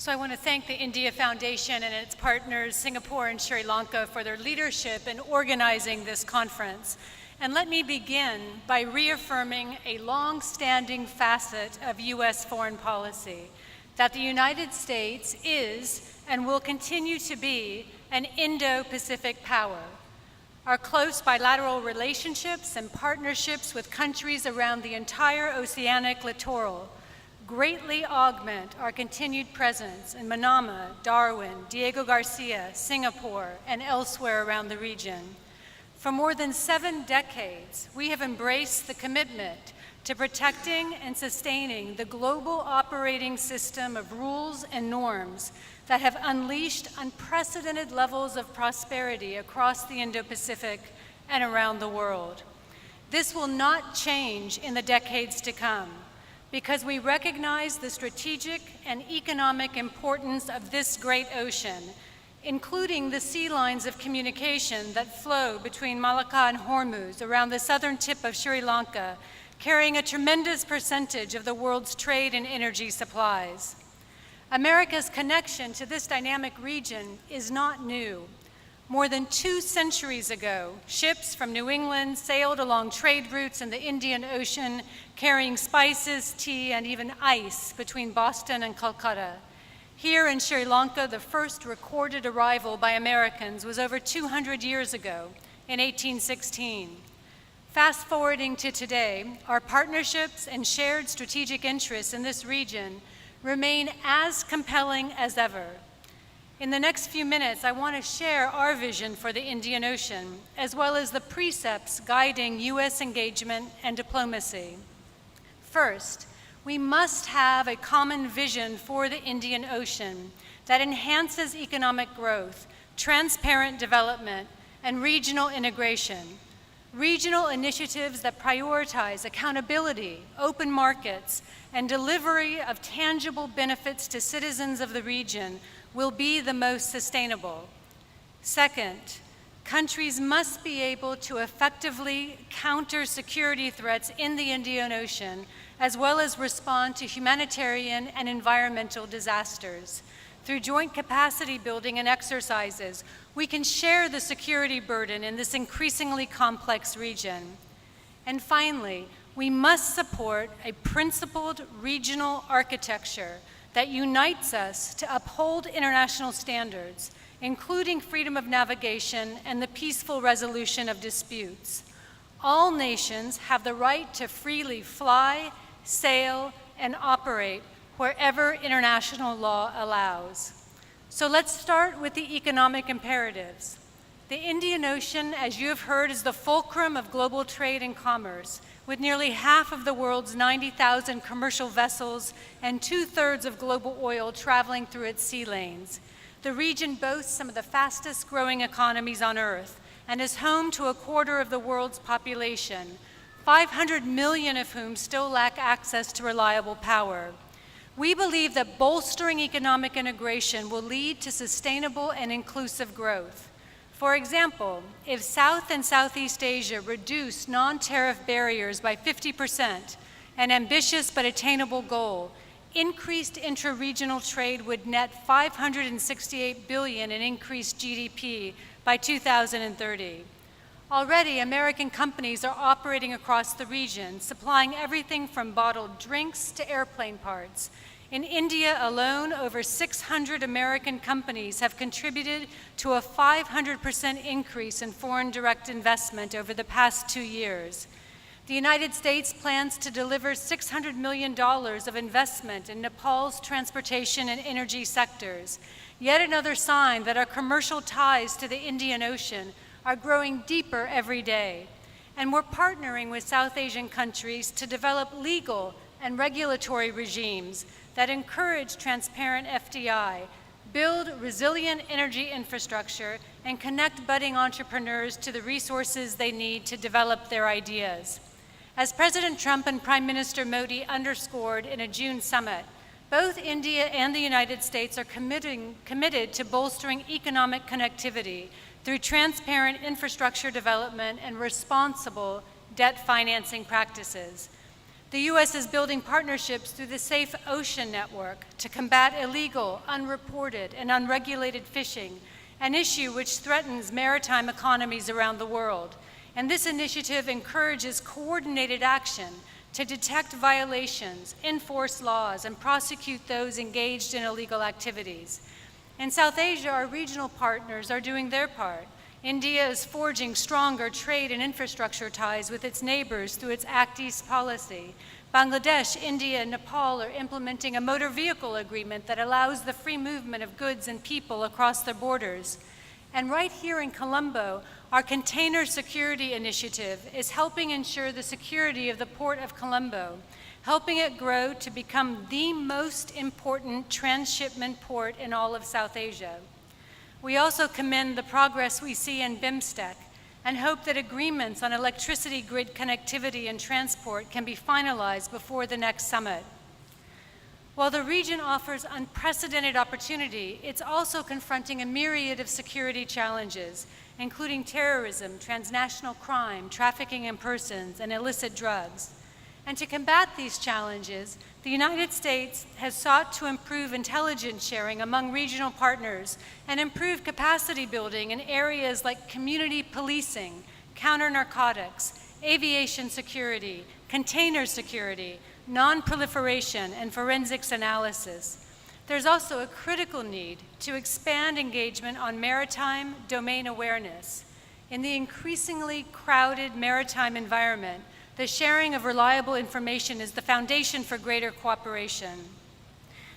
So I want to thank the India Foundation and its partners, Singapore and Sri Lanka, for their leadership in organizing this conference. And let me begin by reaffirming a long-standing facet of U.S. foreign policy, that the United States is and will continue to be an Indo-Pacific power. Our close bilateral relationships and partnerships with countries around the entire oceanic littoral greatly augment our continued presence in Manama, Darwin, Diego Garcia, Singapore, and elsewhere around the region. For more than 7 decades, we have embraced the commitment to protecting and sustaining the global operating system of rules and norms that have unleashed unprecedented levels of prosperity across the Indo-Pacific and around the world. This will not change in the decades to come, because we recognize the strategic and economic importance of this great ocean, including the sea lines of communication that flow between Malacca and Hormuz around the southern tip of Sri Lanka, carrying a tremendous percentage of the world's trade and energy supplies. America's connection to this dynamic region is not new. More than 2 centuries ago, ships from New England sailed along trade routes in the Indian Ocean, carrying spices, tea, and even ice between Boston and Calcutta. Here in Sri Lanka, the first recorded arrival by Americans was over 200 years ago, in 1816. Fast forwarding to today, our partnerships and shared strategic interests in this region remain as compelling as ever. In the next few minutes, I want to share our vision for the Indian Ocean, as well as the precepts guiding U.S. engagement and diplomacy. First, we must have a common vision for the Indian Ocean that enhances economic growth, transparent development, and regional integration. Regional initiatives that prioritize accountability, open markets, and delivery of tangible benefits to citizens of the region will be the most sustainable. Second, countries must be able to effectively counter security threats in the Indian Ocean, as well as respond to humanitarian and environmental disasters. Through joint capacity building and exercises, we can share the security burden in this increasingly complex region. And finally, we must support a principled regional architecture that unites us to uphold international standards, including freedom of navigation and the peaceful resolution of disputes. All nations have the right to freely fly, sail, and operate wherever international law allows. So let's start with the economic imperatives. The Indian Ocean, as you have heard, is the fulcrum of global trade and commerce, with nearly half of the world's 90,000 commercial vessels and 2/3 of global oil traveling through its sea lanes. The region boasts some of the fastest growing economies on Earth and is home to 1/4 of the world's population, 500 million of whom still lack access to reliable power. We believe that bolstering economic integration will lead to sustainable and inclusive growth. For example, if South and Southeast Asia reduce non-tariff barriers by 50%, an ambitious but attainable goal, increased intra-regional trade would net $568 billion in increased GDP by 2030. Already, American companies are operating across the region, supplying everything from bottled drinks to airplane parts. In India alone, over 600 American companies have contributed to a 500% increase in foreign direct investment over the past 2 years. The United States plans to deliver $600 million of investment in Nepal's transportation and energy sectors, yet another sign that our commercial ties to the Indian Ocean are growing deeper every day. And we're partnering with South Asian countries to develop legal and regulatory regimes that encourage transparent FDI, build resilient energy infrastructure, and connect budding entrepreneurs to the resources they need to develop their ideas. As President Trump and Prime Minister Modi underscored in a June summit, both India and the United States are committed to bolstering economic connectivity through transparent infrastructure development and responsible debt financing practices. The U.S. is building partnerships through the Safe Ocean Network to combat illegal, unreported, and unregulated fishing, an issue which threatens maritime economies around the world. And this initiative encourages coordinated action to detect violations, enforce laws, and prosecute those engaged in illegal activities. In South Asia, our regional partners are doing their part. India is forging stronger trade and infrastructure ties with its neighbors through its Act East policy. Bangladesh, India, and Nepal are implementing a motor vehicle agreement that allows the free movement of goods and people across their borders. And right here in Colombo, our Container Security Initiative is helping ensure the security of the Port of Colombo, helping it grow to become the most important transshipment port in all of South Asia. We also commend the progress we see in BIMSTEC and hope that agreements on electricity grid connectivity and transport can be finalized before the next summit. While the region offers unprecedented opportunity, it's also confronting a myriad of security challenges, including terrorism, transnational crime, trafficking in persons, and illicit drugs. And to combat these challenges, the United States has sought to improve intelligence sharing among regional partners and improve capacity building in areas like community policing, counter-narcotics, aviation security, container security, non-proliferation, and forensics analysis. There's also a critical need to expand engagement on maritime domain awareness. In the increasingly crowded maritime environment, the sharing of reliable information is the foundation for greater cooperation.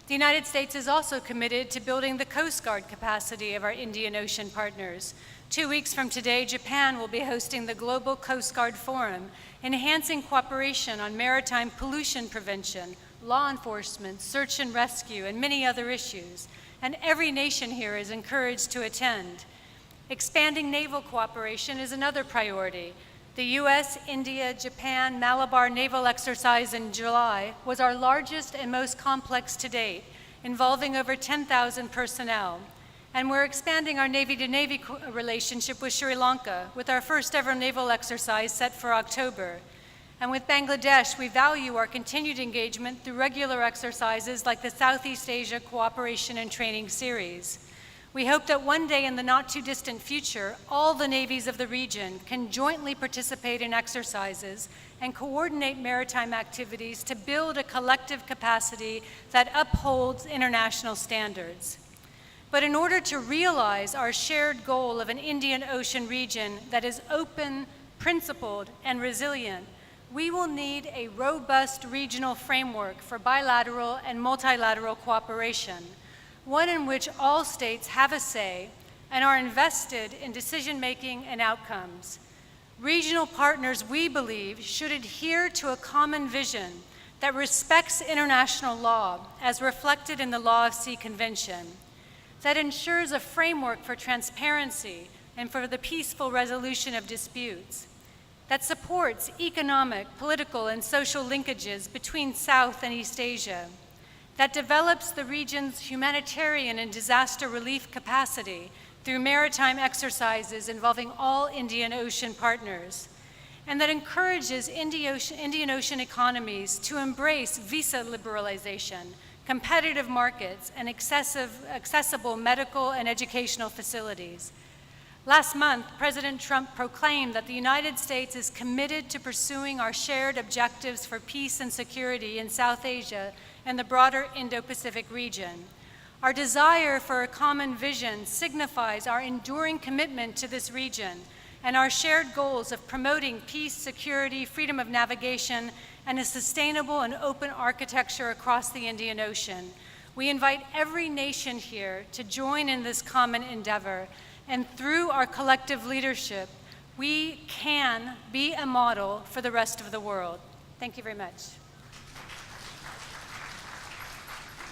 The United States is also committed to building the Coast Guard capacity of our Indian Ocean partners. 2 weeks from today, Japan will be hosting the Global Coast Guard Forum, enhancing cooperation on maritime pollution prevention, law enforcement, search and rescue, and many other issues. And every nation here is encouraged to attend. Expanding naval cooperation is another priority. The US, India, Japan, Malabar naval exercise in July was our largest and most complex to date, involving over 10,000 personnel. And we're expanding our Navy-to-Navy relationship with Sri Lanka, with our first ever naval exercise set for October. And with Bangladesh, we value our continued engagement through regular exercises like the Southeast Asia Cooperation and Training Series. We hope that one day in the not-too-distant future, all the navies of the region can jointly participate in exercises and coordinate maritime activities to build a collective capacity that upholds international standards. But in order to realize our shared goal of an Indian Ocean region that is open, principled, and resilient, we will need a robust regional framework for bilateral and multilateral cooperation, one in which all states have a say and are invested in decision-making and outcomes. Regional partners, we believe, should adhere to a common vision that respects international law as reflected in the Law of Sea Convention, that ensures a framework for transparency and for the peaceful resolution of disputes, that supports economic, political, and social linkages between South and East Asia, that develops the region's humanitarian and disaster relief capacity through maritime exercises involving all Indian Ocean partners, and that encourages Indian Ocean economies to embrace visa liberalization, competitive markets, and accessible medical and educational facilities. Last month, President Trump proclaimed that the United States is committed to pursuing our shared objectives for peace and security in South Asia and the broader Indo-Pacific region. Our desire for a common vision signifies our enduring commitment to this region and our shared goals of promoting peace, security, freedom of navigation, and a sustainable and open architecture across the Indian Ocean. We invite every nation here to join in this common endeavor, and through our collective leadership, we can be a model for the rest of the world. Thank you very much.